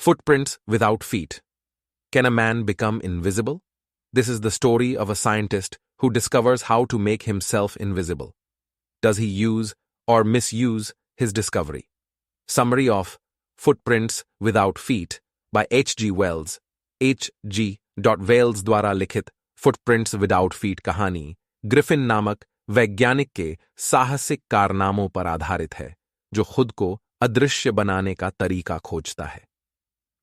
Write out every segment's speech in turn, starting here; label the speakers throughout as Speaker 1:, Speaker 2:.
Speaker 1: Footprints without feet. Can a man become invisible? This is the story of a scientist who discovers how to make himself invisible. Does he use or misuse his discovery? Summary of Footprints Without Feet by H.G. Wells. H.G. Wells द्वारा लिखित footprints without feet कहानी Griffin नामक वैज्ञानिक के साहसिक कारनामों पर आधारित है, जो खुद को अदृश्य बनाने का तरीका खोजता है।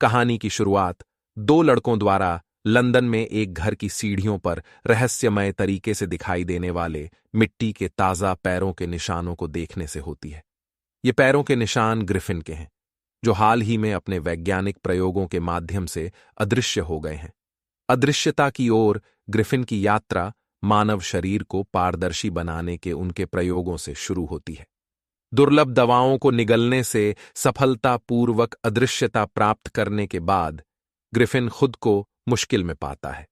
Speaker 1: कहानी की शुरुआत दो लड़कों द्वारा लंदन में एक घर की सीढ़ियों पर रहस्यमय तरीके से दिखाई देने वाले मिट्टी के ताजा पैरों के निशानों को देखने से होती है। ये पैरों के निशान ग्रिफिन के हैं, जो हाल ही में अपने वैज्ञानिक प्रयोगों के माध्यम से अदृश्य हो गए हैं। अदृश्यता की ओर ग्रिफिन की यात्रा मानव शरीर को पारदर्शी बनाने के उनके प्रयोगों से शुरू होती है। दुर्लभ दवाओं को निगलने से सफलतापूर्वक अदृश्यता प्राप्त करने के बाद ग्रिफिन खुद को मुश्किल में पाता है।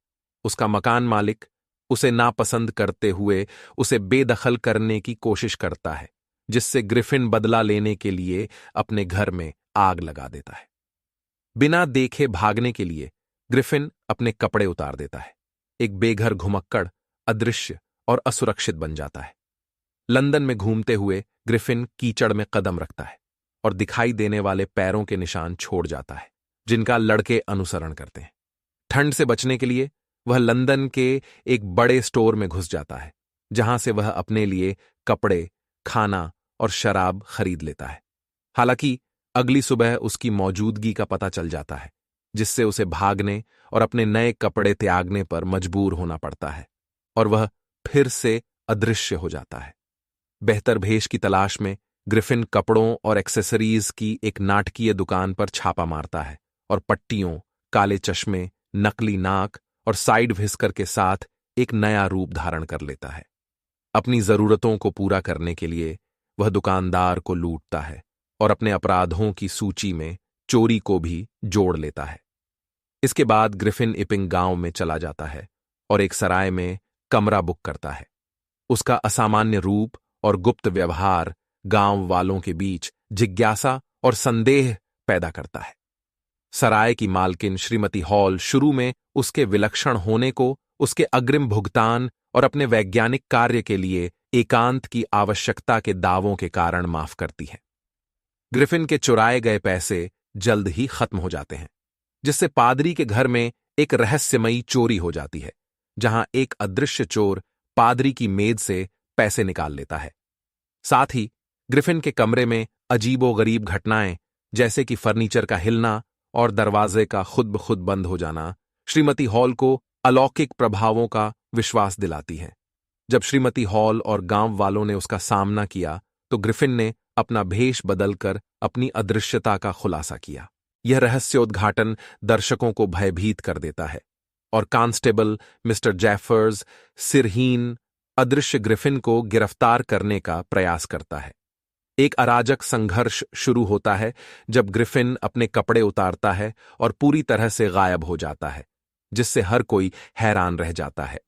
Speaker 1: उसका मकान मालिक उसे नापसंद करते हुए उसे बेदखल करने की कोशिश करता है, जिससे ग्रिफिन बदला लेने के लिए अपने घर में आग लगा देता है। बिना देखे भागने के लिए ग्रिफिन अपने कपड़े उतार देता है। एक बेघर घुमक्कड़ अदृश्य और असुरक्षित बन जाता है। लंदन में घूमते हुए ग्रिफिन कीचड़ में कदम रखता है और दिखाई देने वाले पैरों के निशान छोड़ जाता है, जिनका लड़के अनुसरण करते हैं। ठंड से बचने के लिए वह लंदन के एक बड़े स्टोर में घुस जाता है, जहां से वह अपने लिए कपड़े, खाना और शराब खरीद लेता है। हालांकि अगली सुबह उसकी मौजूदगी का पता चल जाता है, जिससे उसे भागने और अपने नए कपड़े त्यागने पर मजबूर होना पड़ता है और वह फिर से अदृश्य हो जाता है। बेहतर भेष की तलाश में ग्रिफिन कपड़ों और एक्सेसरीज की एक नाटकीय दुकान पर छापा मारता है और पट्टियों, काले चश्मे, नकली नाक और साइड व्हिस्कर के साथ एक नया रूप धारण कर लेता है। अपनी जरूरतों को पूरा करने के लिए वह दुकानदार को लूटता है और अपने अपराधों की सूची में चोरी को भी जोड़ लेता है। इसके बाद ग्रिफिन इपिंग गांव में चला जाता है और एक सराय में कमरा बुक करता है। उसका असामान्य रूप और गुप्त व्यवहार गांव वालों के बीच जिज्ञासा और संदेह पैदा करता है। सराय की मालकिन श्रीमती हॉल शुरू में उसके विलक्षण होने को उसके अग्रिम भुगतान और अपने वैज्ञानिक कार्य के लिए एकांत की आवश्यकता के दावों के कारण माफ करती है। ग्रिफिन के चुराए गए पैसे जल्द ही खत्म हो जाते हैं, जिससे पादरी के घर में एक रहस्यमयी चोरी हो जाती है, जहां एक अदृश्य चोर पादरी की मेज से पैसे निकाल लेता है। साथ ही ग्रिफिन के कमरे में अजीबोगरीब घटनाएं, जैसे कि फर्नीचर का हिलना और दरवाजे का खुद ब खुद बंद हो जाना, श्रीमती हॉल को अलौकिक प्रभावों का विश्वास दिलाती है। जब श्रीमती हॉल और गांव वालों ने उसका सामना किया, तो ग्रिफिन ने अपना भेष बदलकर अपनी अदृश्यता का खुलासा किया। यह रहस्योद्घाटन दर्शकों को भयभीत कर देता है और कांस्टेबल मिस्टर जैफर्स सिरहीन अदृश्य ग्रिफिन को गिरफ्तार करने का प्रयास करता है। एक अराजक संघर्ष शुरू होता है जब ग्रिफिन अपने कपड़े उतारता है और पूरी तरह से गायब हो जाता है, जिससे हर कोई हैरान रह जाता है।